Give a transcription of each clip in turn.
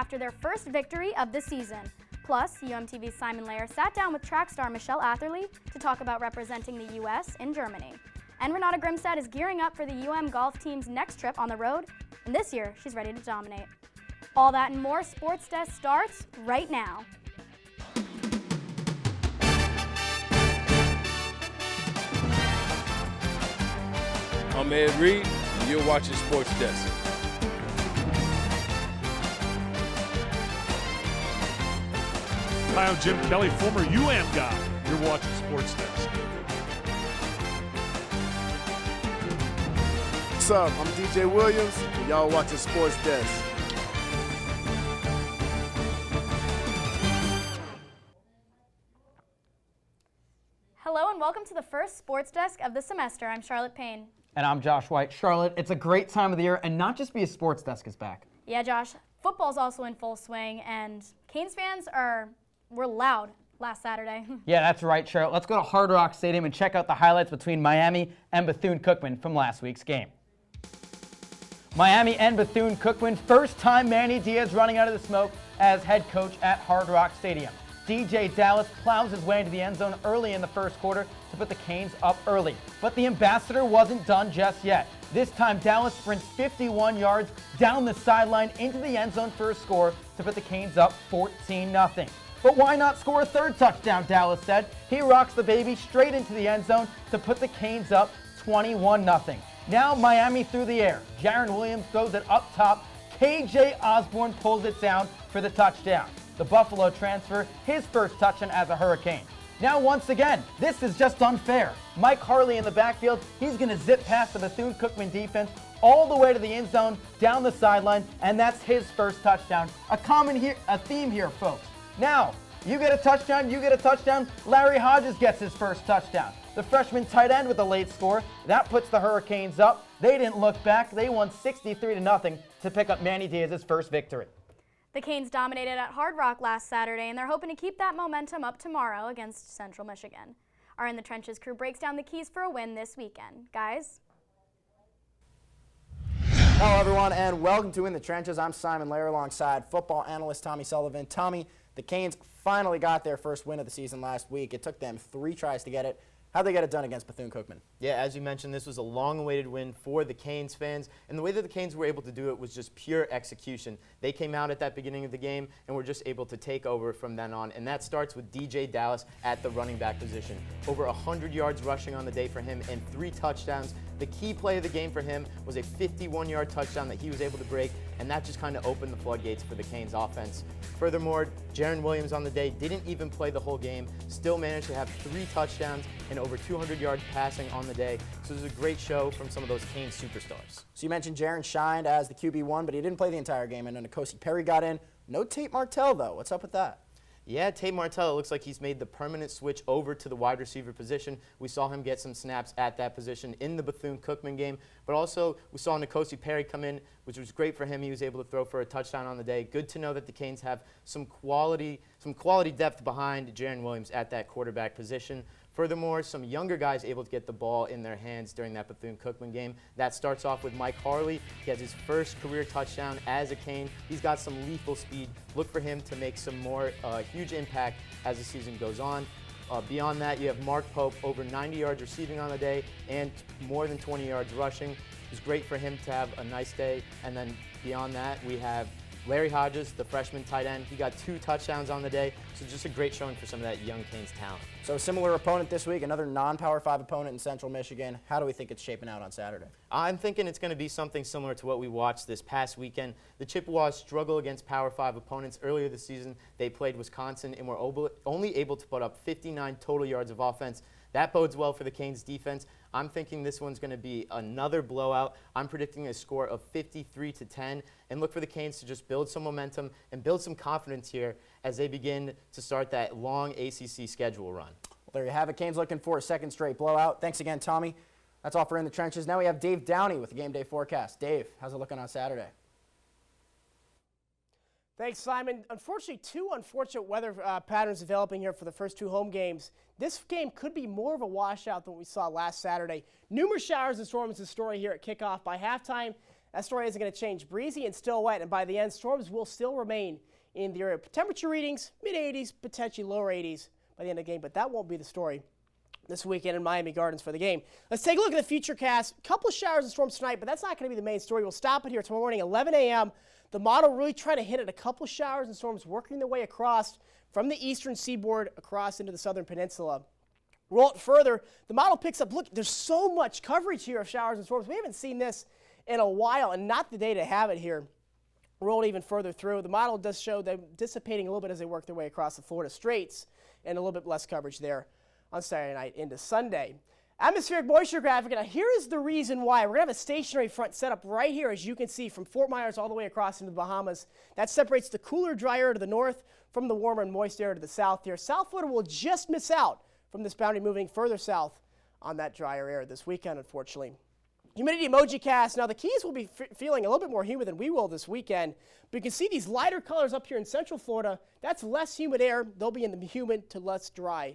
after their first victory of the season. Plus, UMTV's Simon Layer sat down with track star Michelle Atherley to talk about representing the U.S. in Germany. And Renata Grimstad is gearing up for the UM golf team's next trip on the road, and this year she's ready to dominate. All that and more Sports Desk starts right now. I'm Ed Reed, and you're watching Sports Desk. Hi, I'm Jim Kelly, former UM guy. You're watching Sports Desk. What's up? I'm DJ Williams, and y'all watching Sports Desk. Hello and welcome to the first Sports Desk of the semester. I'm Charlotte Payne. And I'm Josh White. Charlotte, it's a great time of the year, and not just because Sports Desk is back. Yeah, Josh, football's also in full swing, and Canes fans were loud last Saturday. Yeah, that's right, Charlotte. Let's go to Hard Rock Stadium and check out the highlights between Miami and Bethune-Cookman from last week's game. Miami and Bethune-Cookman, first time Manny Diaz running out of the smoke as head coach at Hard Rock Stadium. DJ Dallas plows his way into the end zone early in the first quarter to put the Canes up early. But the ambassador wasn't done just yet. This time, Dallas sprints 51 yards down the sideline into the end zone for a score to put the Canes up 14-0. But why not score a third touchdown, Dallas said. He rocks the baby straight into the end zone to put the Canes up 21-0. Now Miami through the air. Jaron Williams throws it up top. KJ Osborne pulls it down for the touchdown. The Buffalo transfer, his first touchdown as a Hurricane. Now once again, this is just unfair. Mike Harley in the backfield, he's going to zip past the Bethune-Cookman defense all the way to the end zone, down the sideline, and that's his first touchdown. A theme here, folks. Now, you get a touchdown, Larry Hodges gets his first touchdown. The freshman tight end with a late score, that puts the Hurricanes up. They didn't look back. They won 63-0 to pick up Manny Diaz's first victory. The Canes dominated at Hard Rock last Saturday, and they're hoping to keep that momentum up tomorrow against Central Michigan. Our In the Trenches crew breaks down the keys for a win this weekend. Guys? Hello, everyone, and welcome to In the Trenches. I'm Simon Lair alongside football analyst Tommy Sullivan. Tommy, the Canes finally got their first win of the season last week. It took them 3 tries to get it. How'd they get it done against Bethune-Cookman? Yeah, as you mentioned, this was a long-awaited win for the Canes fans, and the way that the Canes were able to do it was just pure execution. They came out at that beginning of the game and were just able to take over from then on, and that starts with DJ Dallas at the running back position. Over 100 yards rushing on the day for him and 3 touchdowns. The key play of the game for him was a 51-yard touchdown that he was able to break, and that just kind of opened the floodgates for the Canes offense. Furthermore, Jaron Williams on the day didn't even play the whole game, still managed to have 3 touchdowns and over 200 yards passing on the day. So it was a great show from some of those Canes superstars. So you mentioned Jaron shined as the QB1, but he didn't play the entire game, and then N'Kosi Perry got in. No Tate Martell, though. What's up with that? Yeah, Tate Martell, it looks like he's made the permanent switch over to the wide receiver position. We saw him get some snaps at that position in the Bethune-Cookman game, but also we saw N'Kosi Perry come in, which was great for him. He was able to throw for a touchdown on the day. Good to know that the Canes have some quality depth behind Jaron Williams at that quarterback position. Furthermore, some younger guys able to get the ball in their hands during that Bethune-Cookman game. That starts off with Mike Harley. He has his first career touchdown as a Cane. He's got some lethal speed. Look for him to make some more huge impact as the season goes on. Beyond that, you have Mark Pope, over 90 yards receiving on the day and more than 20 yards rushing. It was great for him to have a nice day. And then beyond that, we have Larry Hodges, the freshman tight end. He got 2 touchdowns on the day, so just a great showing for some of that young Canes talent. So a similar opponent this week, another non-Power 5 opponent in Central Michigan. How do we think it's shaping out on Saturday? I'm thinking it's going to be something similar to what we watched this past weekend. The Chippewas struggle against Power 5 opponents. Earlier this season, they played Wisconsin and were only able to put up 59 total yards of offense. That bodes well for the Canes defense. I'm thinking this one's going to be another blowout. I'm predicting a score of 53-10, and look for the Canes to just build some momentum and build some confidence here as they begin to start that long ACC schedule run. Well, there you have it. Canes looking for a second straight blowout. Thanks again, Tommy. That's all for In the Trenches. Now we have Dave Downey with the game day forecast. Dave, how's it looking on Saturday? Thanks, Simon. Unfortunately, 2 unfortunate weather patterns developing here for the first 2 home games. This game could be more of a washout than what we saw last Saturday. Numerous showers and storms is the story here at kickoff. By halftime, That story isn't going to change. Breezy and still wet, and by the end, storms will still remain in the area. Temperature readings, mid-80s, potentially lower 80s by the end of the game, but that won't be the story this weekend in Miami Gardens for the game. Let's take a look at the future cast. A couple of showers and storms tonight, but that's not going to be the main story. We'll stop it here tomorrow morning, 11 a.m. The model really trying to hit at a couple of showers and storms working their way across from the eastern seaboard across into the southern peninsula. Roll it further, the model picks up, look, there's so much coverage here of showers and storms. We haven't seen this in a while, and not the day to have it here. Roll it even further through. The model does show them dissipating a little bit as they work their way across the Florida Straits, and a little bit less coverage there on Saturday night into Sunday. Atmospheric moisture graphic, and here is the reason why. We're going to have a stationary front set up right here, as you can see, from Fort Myers all the way across into the Bahamas. That separates the cooler, dry air to the north from the warmer and moist air to the south here. South Florida will just miss out from this boundary moving further south on that drier air this weekend, unfortunately. Humidity emoji cast. Now, the Keys will be feeling a little bit more humid than we will this weekend. But you can see these lighter colors up here in central Florida. That's less humid air. They'll be in the humid to less dry,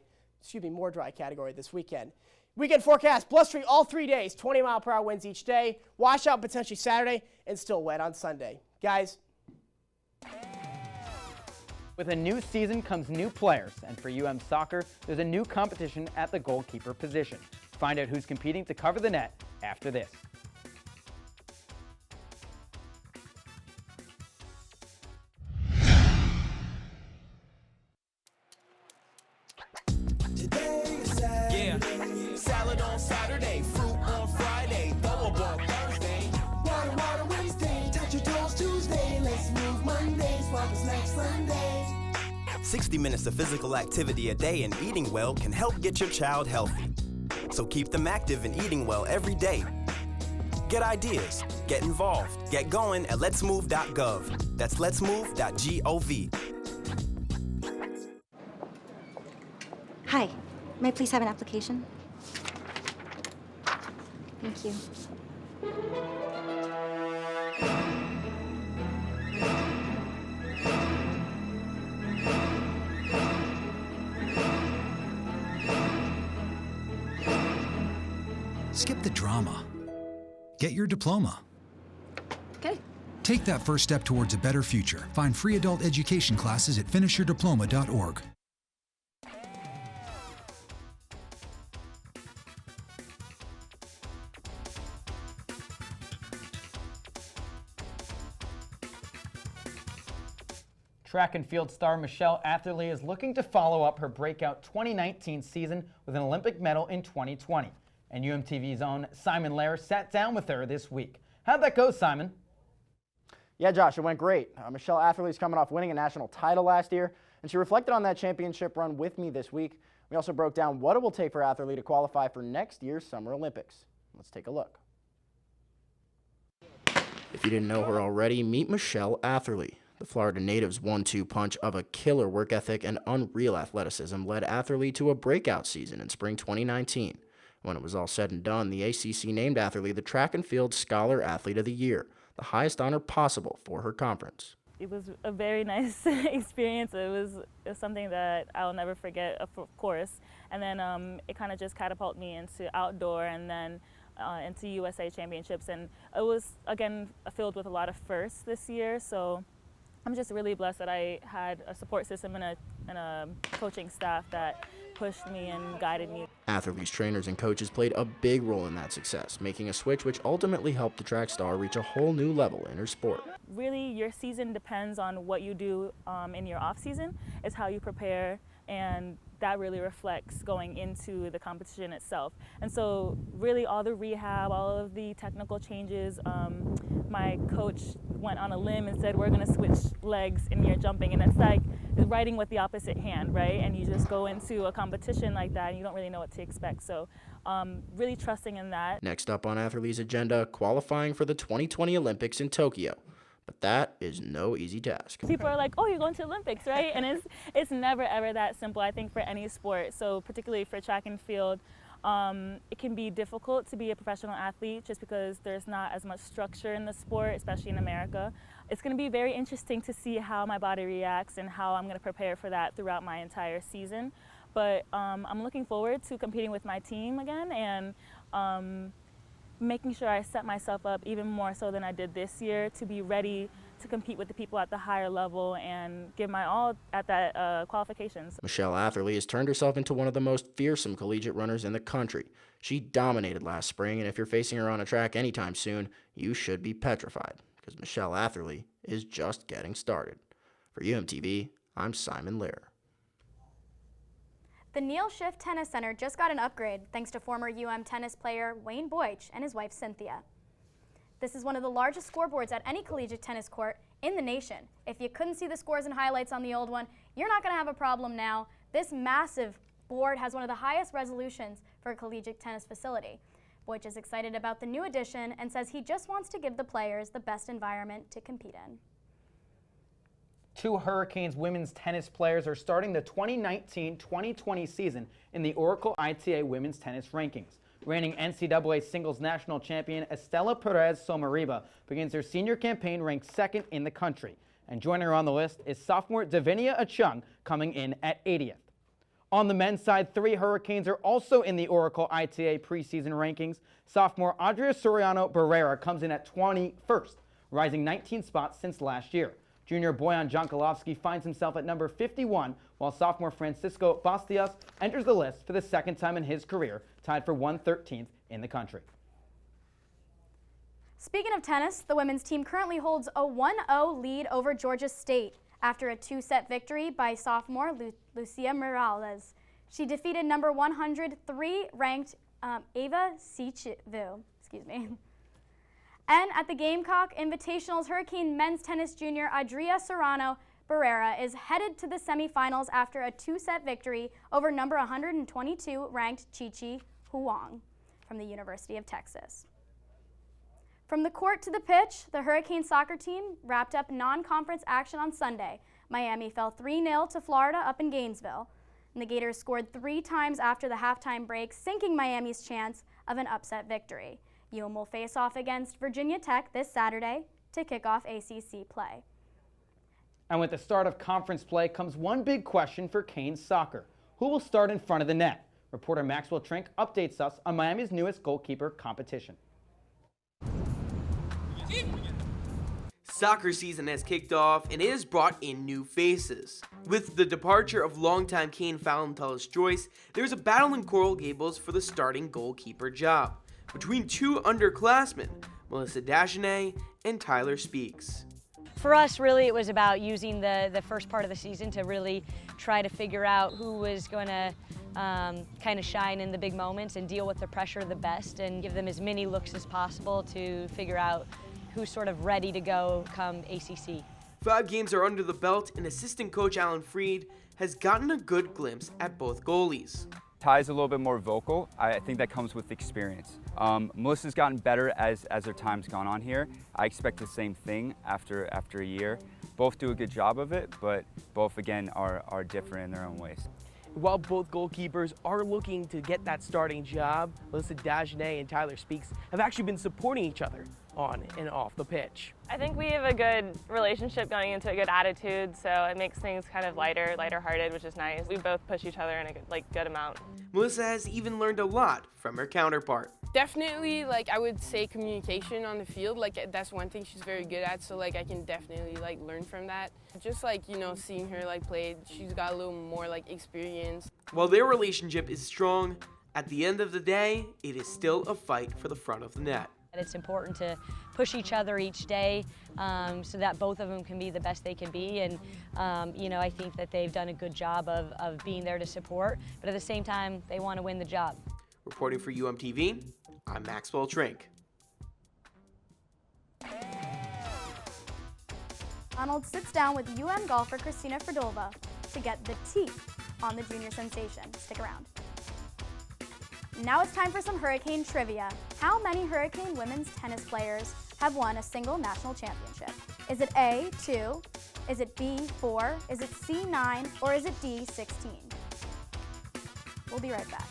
more dry category this weekend. Weekend forecast, blustery all 3 days, 20-mile-per-hour winds each day, washout potentially Saturday, and still wet on Sunday. Guys. With a new season comes new players, and for UM Soccer, there's a new competition at the goalkeeper position. Find out who's competing to cover the net after this. Yeah, salad on Saturday, fruit on Friday, throw a ball Thursday. Water Wednesday, touch your toes Tuesday, let's move Monday, sparkles next Sunday. 60 minutes of physical activity a day and eating well can help get your child healthy. So keep them active and eating well every day. Get ideas, get involved, get going at letsmove.gov. That's letsmove.gov. Hi, may I please have an application? Thank you. Skip the drama. Get your diploma. Okay. Take that first step towards a better future. Find free adult education classes at finishyourdiploma.org. Track and field star Michelle Atherley is looking to follow up her breakout 2019 season with an Olympic medal in 2020. And UMTV's own Simon Lair sat down with her this week. How'd that go, Simon? Yeah, Josh, it went great. Michelle Atherley's coming off winning a national title last year, and she reflected on that championship run with me this week. We also broke down what it will take for Atherley to qualify for next year's Summer Olympics. Let's take a look. If you didn't know her already, meet Michelle Atherley. The Florida native's 1-2 punch of a killer work ethic and unreal athleticism led Atherley to a breakout season in spring 2019. When it was all said and done, the ACC named Atherley the Track and Field Scholar Athlete of the Year, the highest honor possible for her conference. It was a very nice experience. It was something that I'll never forget, of course. And then it kind of just catapulted me into outdoor and then into USA Championships. And it was, again, filled with a lot of firsts this year. So I'm just really blessed that I had a support system and a coaching staff that pushed me and guided me. Atherley's trainers and coaches played a big role in that success, making a switch which ultimately helped the track star reach a whole new level in her sport. Really, your season depends on what you do in your off season. It's how you prepare, and that really reflects going into the competition itself. And so really all the rehab, all of the technical changes, my coach went on a limb and said, we're gonna switch legs in your jumping. And it's like writing with the opposite hand, right? And you just go into a competition like that and you don't really know what to expect. So really trusting in that. Next up on Atherley's agenda, qualifying for the 2020 Olympics in Tokyo. But that is no easy task. People are like, oh, you're going to the Olympics, right? And it's never, ever that simple, I think, for any sport. So particularly for track and field, it can be difficult to be a professional athlete just because there's not as much structure in the sport, especially in America. It's going to be very interesting to see how my body reacts and how I'm going to prepare for that throughout my entire season. But I'm looking forward to competing with my team again and making sure I set myself up even more so than I did this year to be ready to compete with the people at the higher level and give my all at that qualifications. Michelle Atherley has turned herself into one of the most fearsome collegiate runners in the country. She dominated last spring, and if you're facing her on a track anytime soon, you should be petrified, because Michelle Atherley is just getting started. For UMTV, I'm Simon Lair. The Neil Schiff Tennis Center just got an upgrade thanks to former tennis player Wayne Boych and his wife Cynthia. This is one of the largest scoreboards at any collegiate tennis court in the nation. If you couldn't see the scores and highlights on the old one, you're not going to have a problem now. This massive board has one of the highest resolutions for a collegiate tennis facility. Boych is excited about the new addition and says he just wants to give the players the best environment to compete in. 2 Hurricanes women's tennis players are starting the 2019-2020 season in the Oracle ITA women's tennis rankings. Reigning NCAA singles national champion Estela Perez Somariba begins her senior campaign ranked 2nd in the country. And joining her on the list is sophomore Davinia Achung, coming in at 80th. On the men's side, 3 Hurricanes are also in the Oracle ITA preseason rankings. Sophomore Adria Soriano Barrera comes in at 21st, rising 19 spots since last year. Junior Boyan Jankolovsky finds himself at number 51, while sophomore Francisco Bastias enters the list for the 2nd time in his career, tied for 113th in the country. Speaking of tennis, the women's team currently holds a 1-0 lead over Georgia State after a 2-set victory by sophomore Lucia Morales. She defeated number 103 ranked Ava Sichivu. And at the Gamecock Invitationals, Hurricane men's tennis junior Adria Serrano Barrera is headed to the semifinals after a 2-set victory over number 122 ranked Chi-Chi Huang from the University of Texas. From the court to the pitch, the Hurricane soccer team wrapped up non-conference action on Sunday. Miami fell 3-0 to Florida up in Gainesville. And the Gators scored 3 times after the halftime break, sinking Miami's chance of an upset victory. Will face off against Virginia Tech this Saturday to kick off ACC play. And with the start of conference play comes one big question for Canes soccer. Who will start in front of the net? Reporter Maxwell Trink updates us on Miami's newest goalkeeper competition. Soccer season has kicked off and it has brought in new faces. With the departure of longtime Cane Fallon Tullis Joyce, there's a battle in Coral Gables for the starting goalkeeper job between 2 underclassmen, Melissa Dagenet and Tyler Speaks. For us, really, it was about using the first part of the season to really try to figure out who was going to kind of shine in the big moments and deal with the pressure the best and give them as many looks as possible to figure out who's sort of ready to go come ACC. 5 games are under the belt, and assistant coach Alan Freed has gotten a good glimpse at both goalies. Ty's a little bit more vocal. I think that comes with experience. Melissa's gotten better as her time's gone on here. I expect the same thing after a year. Both do a good job of it, but both again are different in their own ways. While both goalkeepers are looking to get that starting job, Melissa Dagenet and Tyler Speaks have actually been supporting each other on and off the pitch. I think we have a good relationship going into a good attitude, so it makes things kind of lighter-hearted, which is nice. We both push each other in a good amount. Melissa has even learned a lot from her counterpart. Definitely, I would say communication on the field, that's one thing she's very good at, so I can definitely learn from that. Just seeing her play, she's got a little more experience. While their relationship is strong, at the end of the day, it is still a fight for the front of the net. It's important to push each other each day so that both of them can be the best they can be. And, I think that they've done a good job of being there to support, but at the same time, they want to win the job. Reporting for UMTV, I'm Maxwell Trink. Arnold sits down with golfer Kristina Fridolva to get the tea on the junior sensation. Stick around. Now it's time for some Hurricane trivia. How many Hurricane women's tennis players have won a single national championship? Is it A, 2? Is it B, 4? Is it C, 9? Or is it D, 16? We'll be right back.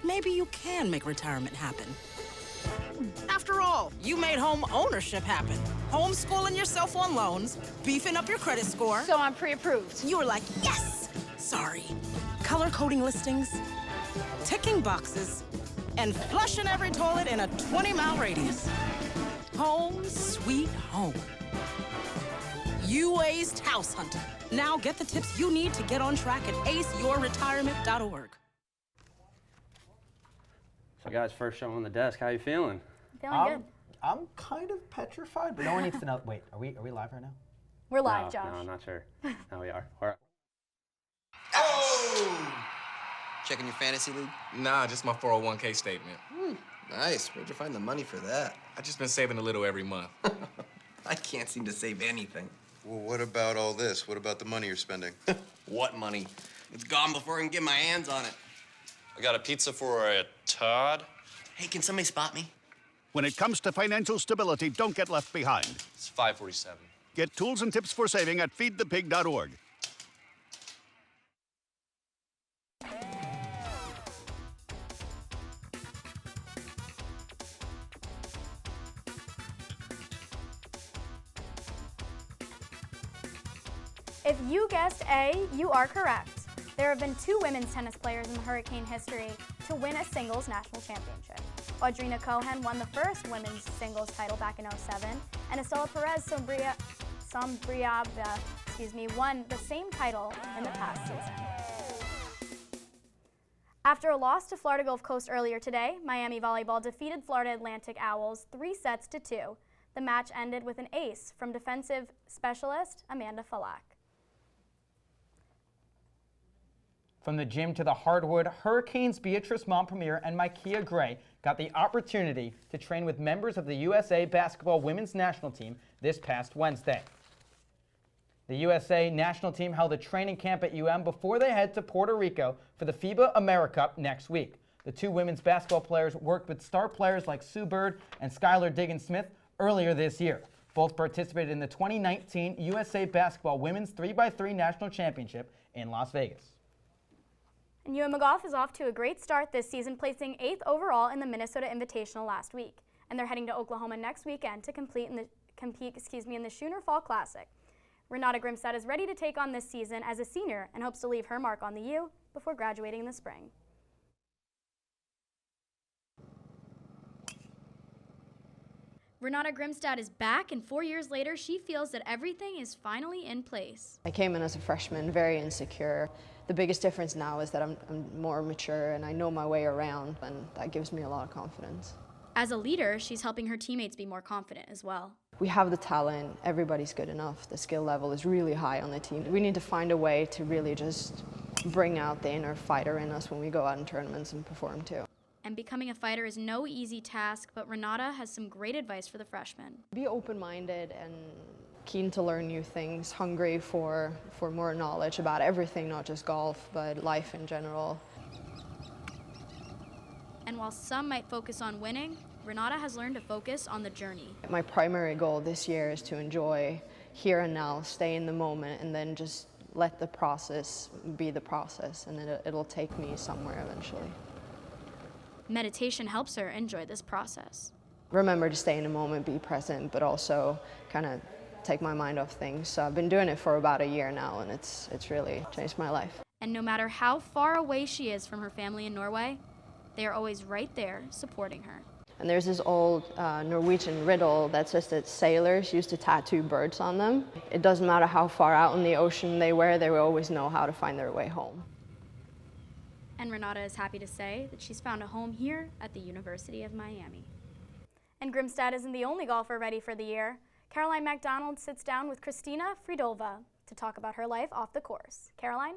Maybe you can make retirement happen. After all, you made home ownership happen. homeschooling yourself on loans, beefing up your credit score. So I'm pre-approved. You were like, yes! Sorry. Color coding listings, ticking boxes, and flushing every toilet in a 20-mile radius. Home sweet home. You aced house hunting. Now get the tips you need to get on track at aceyourretirement.org. So guys, first show on the desk. How you feeling? Feeling good. I'm kind of petrified, but no one needs to know. Wait, are we live right now? We're live, No, Josh. No, I'm not sure. No, we are. All right. Oh! Checking your fantasy league? Nah, just my 401k statement. Nice. Where'd you find the money for that? I just been saving a little every month. I can't seem to save anything. Well, what about all this? What about the money you're spending? What money? It's gone before I can get my hands on it. I got a pizza for a Todd. Hey, can somebody spot me? When it comes to financial stability, don't get left behind. It's 547. Get tools and tips for saving at feedthepig.org. If you guessed A, you are correct. There have been 2 women's tennis players in Hurricane history to win a singles national championship. Audrina Cohen won the first women's singles title back in '07, and Estela Perez Sombriaba, won the same title in the past season. After a loss to Florida Gulf Coast earlier today, Miami Volleyball defeated Florida Atlantic Owls 3-2. The match ended with an ace from defensive specialist Amanda Falak. From the gym to the hardwood, Hurricanes Beatrice Montpremier and Micaiah Gray got the opportunity to train with members of the USA basketball women's national team this past Wednesday. The USA national team held a training camp at UM before they head to Puerto Rico for the FIBA AmeriCup next week. The 2 women's basketball players worked with star players like Sue Bird and Skylar Diggins-Smith earlier this year. Both participated in the 2019 USA Basketball Women's 3x3 National Championship in Las Vegas. And UM Golf is off to a great start this season, placing 8th overall in the Minnesota Invitational last week. And they're heading to Oklahoma next weekend to compete in the Schooner Fall Classic. Renata Grimstad is ready to take on this season as a senior and hopes to leave her mark on the U before graduating in the spring. Renata Grimstad is back, and 4 years later, she feels that everything is finally in place. I came in as a freshman, very insecure. The biggest difference now is that I'm more mature and I know my way around, and that gives me a lot of confidence. As a leader, she's helping her teammates be more confident as well. We have the talent, everybody's good enough, the skill level is really high on the team. We need to find a way to really just bring out the inner fighter in us when we go out in tournaments and perform too. And becoming a fighter is no easy task, but Renata has some great advice for the freshmen. Be open-minded and keen to learn new things, hungry for more knowledge about everything, not just golf, but life in general. And while some might focus on winning, Renata has learned to focus on the journey. My primary goal this year is to enjoy here and now, stay in the moment, and then just let the process be the process, and then it'll take me somewhere eventually. Meditation helps her enjoy this process. Remember to stay in the moment, be present, but also kind of take my mind off things. So I've been doing it for about a year now, and it's really changed my life. And no matter how far away she is from her family in Norway, they are always right there supporting her. And there's this old Norwegian riddle that says that sailors used to tattoo birds on them. It doesn't matter how far out in the ocean they were, they will always know how to find their way home. And Renata is happy to say that she's found a home here at the University of Miami. And Grimstad isn't the only golfer ready for the year. Caroline MacDonald sits down with Kristina Fridolva to talk about her life off the course. Caroline?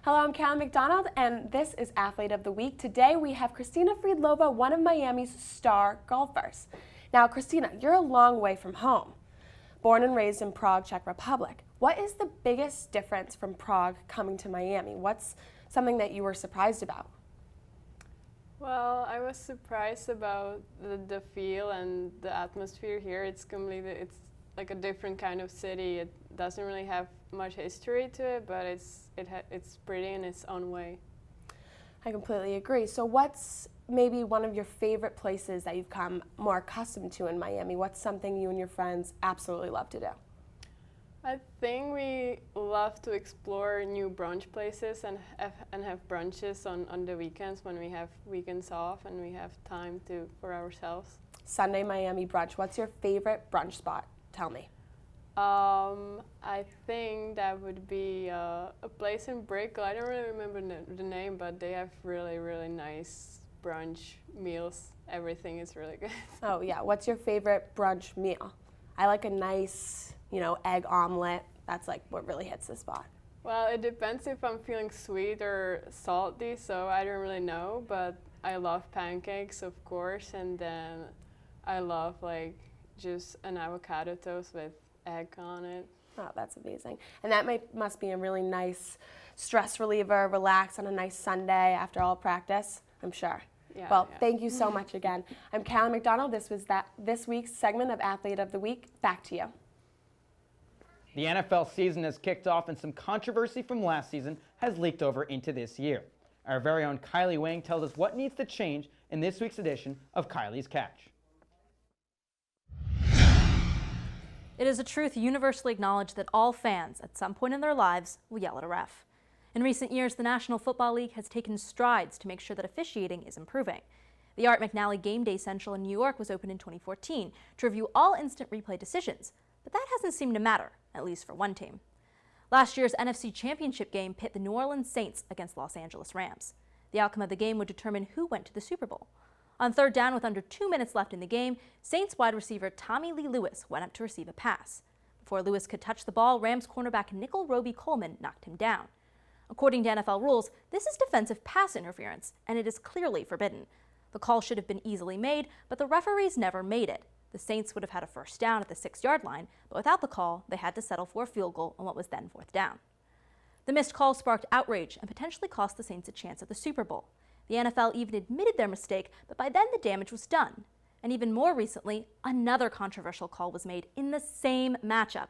Hello, I'm Caroline MacDonald, and this is Athlete of the Week. Today we have Kristina Fridolva, one of Miami's star golfers. Now, Kristina, you're a long way from home. Born and raised in Prague, Czech Republic. What is the biggest difference from Prague coming to Miami? What's something that you were surprised about? Well, I was surprised about the feel and the atmosphere here. It's like a different kind of city. It doesn't really have much history to it, but it's pretty in its own way. I completely agree. So what's maybe one of your favorite places that you've come more accustomed to in Miami? What's something you and your friends absolutely love to do? I think we love to explore new brunch places and have brunches on the weekends when we have weekends off and we have time for ourselves. Sunday Miami brunch. What's your favorite brunch spot? Tell me. I think that would be a place in Brickell. I don't really remember the name, but they have really, really nice brunch meals. Everything is really good. Oh yeah, what's your favorite brunch meal? I like a nice, egg omelet. That's like what really hits the spot. Well, it depends if I'm feeling sweet or salty, so I don't really know, but I love pancakes, of course, and then I love just an avocado toast with egg on it. Oh, that's amazing. And that must be a really nice stress reliever, relax on a nice Sunday after all practice, I'm sure. Yeah, well, thank you so much again. I'm Callie McDonald. This was this week's segment of Athlete of the Week. Back to you. The NFL season has kicked off and some controversy from last season has leaked over into this year. Our very own Kylie Wang tells us what needs to change in this week's edition of Kylie's Catch. It is a truth universally acknowledged that all fans, at some point in their lives, will yell at a ref. In recent years, the National Football League has taken strides to make sure that officiating is improving. The Art McNally Game Day Central in New York was opened in 2014 to review all instant replay decisions, but that hasn't seemed to matter, at least for one team. Last year's NFC Championship game pit the New Orleans Saints against Los Angeles Rams. The outcome of the game would determine who went to the Super Bowl. On third down with under 2 minutes left in the game, Saints wide receiver Tommy Lee Lewis went up to receive a pass. Before Lewis could touch the ball, Rams cornerback Nickel Roby Coleman knocked him down. According to NFL rules, this is defensive pass interference, and it is clearly forbidden. The call should have been easily made, but the referees never made it. The Saints would have had a first down at the 6-yard line, but without the call, they had to settle for a field goal on what was then fourth down. The missed call sparked outrage and potentially cost the Saints a chance at the Super Bowl. The NFL even admitted their mistake, but by then the damage was done. And even more recently, another controversial call was made in the same matchup.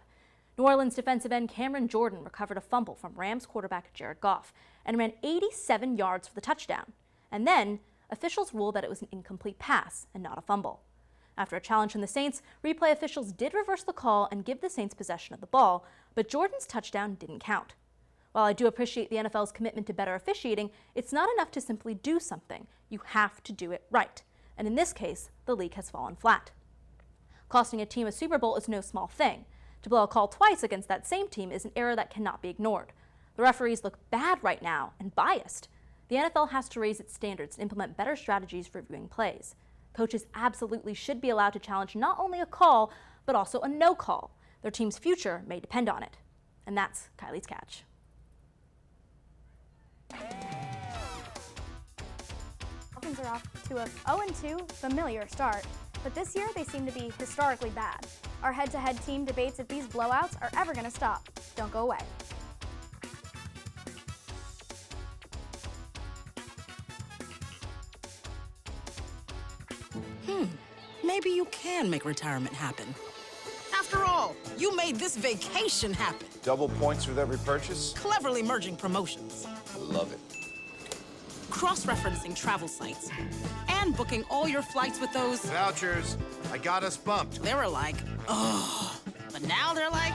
New Orleans defensive end Cameron Jordan recovered a fumble from Rams quarterback Jared Goff and ran 87 yards for the touchdown. And then, officials ruled that it was an incomplete pass and not a fumble. After a challenge from the Saints, replay officials did reverse the call and give the Saints possession of the ball, but Jordan's touchdown didn't count. While I do appreciate the NFL's commitment to better officiating, it's not enough to simply do something. You have to do it right. And in this case, the league has fallen flat. Costing a team a Super Bowl is no small thing. To blow a call twice against that same team is an error that cannot be ignored. The referees look bad right now and biased. The NFL has to raise its standards and implement better strategies for reviewing plays. Coaches absolutely should be allowed to challenge not only a call, but also a no call. Their team's future may depend on it. And that's Kylie's Catch. Dolphins are off to a 0-2 familiar start, but this year they seem to be historically bad. Our head-to-head team debates if these blowouts are ever going to stop. Don't go away. Maybe you can make retirement happen. After all, you made this vacation happen. Double points with every purchase? Cleverly merging promotions. I love it. Cross-referencing travel sites. And booking all your flights with those... Vouchers. I got us bumped. They were like, oh. But now they're like...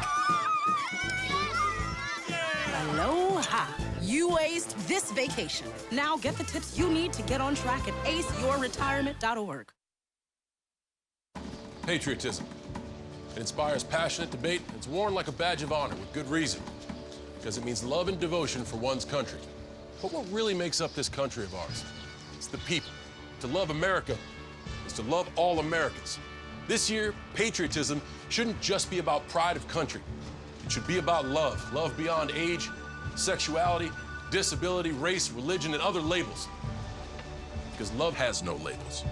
Aloha. You aced this vacation. Now get the tips you need to get on track at aceyourretirement.org. Patriotism. It inspires passionate debate, and it's worn like a badge of honor with good reason. Because it means love and devotion for one's country. But what really makes up this country of ours? It's the people. To love America is to love all Americans. This year, patriotism shouldn't just be about pride of country. It should be about love. Love beyond age, sexuality, disability, race, religion, and other labels. Because love has no labels.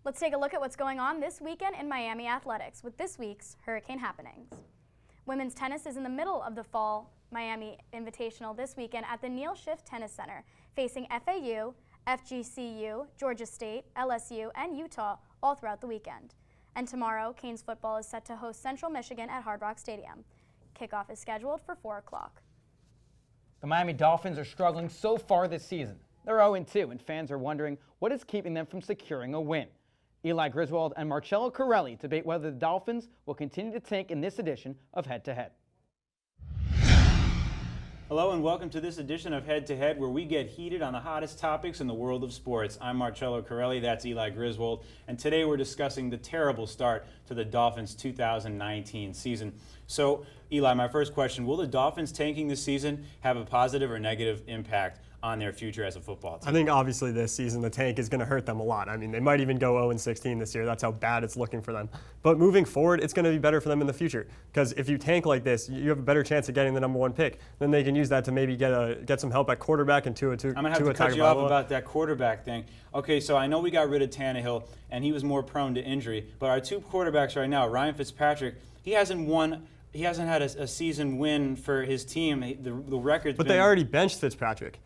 Let's take a look at what's going on this weekend in Miami athletics with this week's Hurricane Happenings. Women's tennis is in the middle of the Fall Miami Invitational this weekend at the Neil Schiff Tennis Center, facing FAU, FGCU, Georgia State, LSU, and Utah all throughout the weekend. And tomorrow, Canes football is set to host Central Michigan at Hard Rock Stadium. Kickoff is scheduled for 4 o'clock. The Miami Dolphins are struggling so far this season. They're 0-2, and fans are wondering what is keeping them from securing a win. Eli Griswold and Marcello Corelli debate whether the Dolphins will continue to tank in this edition of Head to Head. Hello and welcome to this edition of Head to Head, where we get heated on the hottest topics in the world of sports. I'm Marcello Corelli, that's Eli Griswold, and today we're discussing the terrible start to the Dolphins' 2019 season. So, Eli, my first question, will the Dolphins tanking this season have a positive or negative impact on their future as a football team? I think obviously this season the tank is going to hurt them a lot. I mean, they might even go 0-16 this year. That's how bad it's looking for them. But moving forward, it's going to be better for them in the future, because if you tank like this, you have a better chance of getting the #1 pick. Then they can use that to maybe get some help at quarterback and Tua. I'm going to have to cut you off about that quarterback thing. Okay, so I know we got rid of Tannehill, and he was more prone to injury. But our two quarterbacks right now, Ryan Fitzpatrick, he hasn't had a season win for his team. The record's But they already benched Fitzpatrick.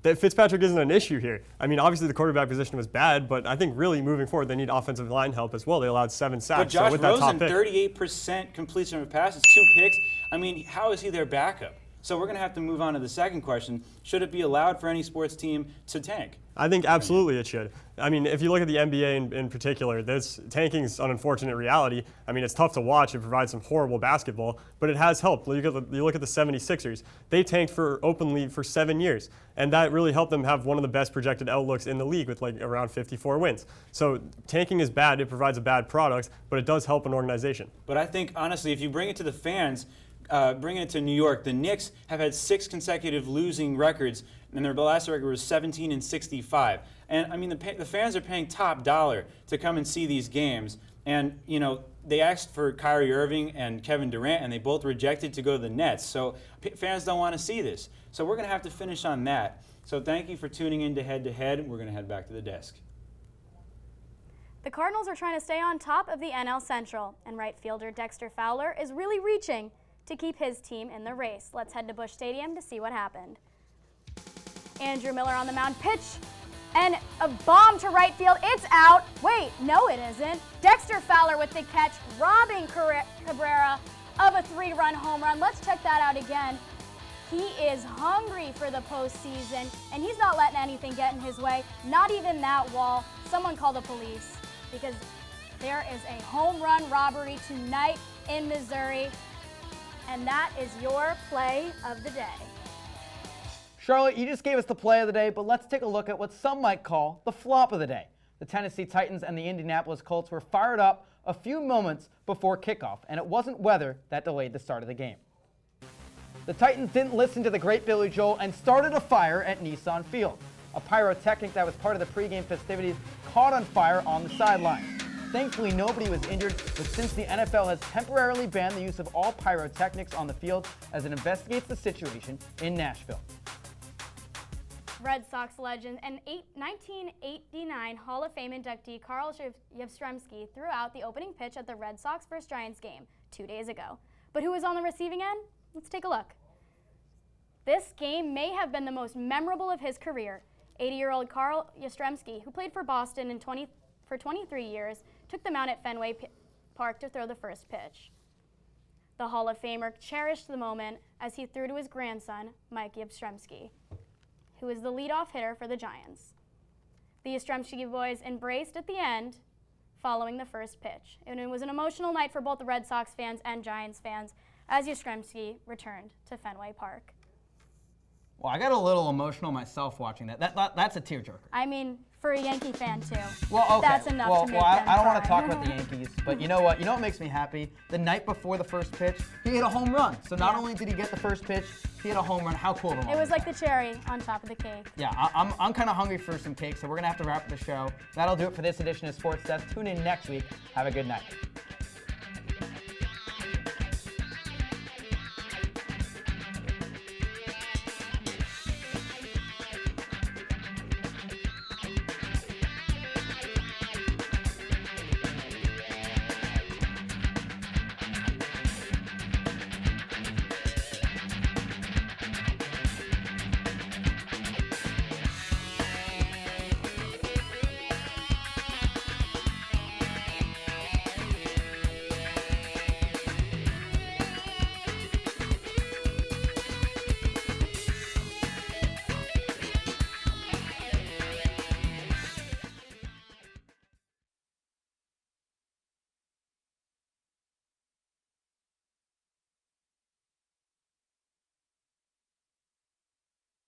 Fitzpatrick isn't an issue here. I mean, obviously the quarterback position was bad, but I think really moving forward they need offensive line help as well. They allowed 7 sacks. But Josh so with that Rosen, top pick, 38% completion of passes, 2 picks. I mean, how is he their backup? So we're going to have to move on to the second question. Should it be allowed for any sports team to tank? I think absolutely it should. I mean, if you look at the NBA in particular, this tanking is an unfortunate reality. I mean, it's tough to watch. It provides some horrible basketball, but it has helped. You look at the 76ers. They tanked openly for 7 years, and that really helped them have one of the best projected outlooks in the league with like around 54 wins. So tanking is bad. It provides a bad product, but it does help an organization. But I think, honestly, if you bring it to the fans, bringing it to New York, the Knicks have had 6 consecutive losing records, and their last record was 17-65. And I mean, the fans are paying top dollar to come and see these games. And you know, they asked for Kyrie Irving and Kevin Durant, and they both rejected to go to the Nets. So fans don't want to see this. So we're going to have to finish on that. So thank you for tuning in to Head to Head. We're going to head back to the desk. The Cardinals are trying to stay on top of the NL Central, and right fielder Dexter Fowler is really reaching to keep his team in the race. Let's head to Busch Stadium to see what happened. Andrew Miller on the mound, pitch, and a bomb to right field. It's out. Wait, no it isn't. Dexter Fowler with the catch, robbing Cabrera of a 3-run home run. Let's check that out again. He is hungry for the postseason, and he's not letting anything get in his way, not even that wall. Someone call the police, because there is a home run robbery tonight in Missouri. And that is your play of the day. Charlotte, you just gave us the play of the day, but let's take a look at what some might call the flop of the day. The Tennessee Titans and the Indianapolis Colts were fired up a few moments before kickoff, and it wasn't weather that delayed the start of the game. The Titans didn't listen to the great Billy Joel and started a fire at Nissan Field. A pyrotechnic that was part of the pregame festivities caught on fire on the sidelines. Thankfully, nobody was injured, but since the NFL has temporarily banned the use of all pyrotechnics on the field as it investigates the situation in Nashville. Red Sox legend and 1989 Hall of Fame inductee Carl Yastrzemski threw out the opening pitch at the Red Sox vs. Giants game 2 days ago. But who was on the receiving end? Let's take a look. This game may have been the most memorable of his career. 80-year-old Carl Yastrzemski, who played for Boston for 23 years, took the mound at Fenway Park to throw the first pitch. The Hall of Famer cherished the moment as he threw to his grandson, Mike Yastrzemski, who is the leadoff hitter for the Giants. The Yastrzemski boys embraced at the end following the first pitch. And it was an emotional night for both the Red Sox fans and Giants fans as Yastrzemski returned to Fenway Park. Well, I got a little emotional myself watching that. That's a tearjerker. I mean, for a Yankee fan, too. Well, okay. That's enough to make them I don't want to cry. talk about the Yankees, but you know what? You know what makes me happy? The night before the first pitch, he hit a home run. So not only did he get the first pitch, he hit a home run. How cool of a It was like the cherry on top of the cake. Yeah, I'm kind of hungry for some cake, so we're going to have to wrap up the show. That'll do it for this edition of Sports Desk. Tune in next week. Have a good night.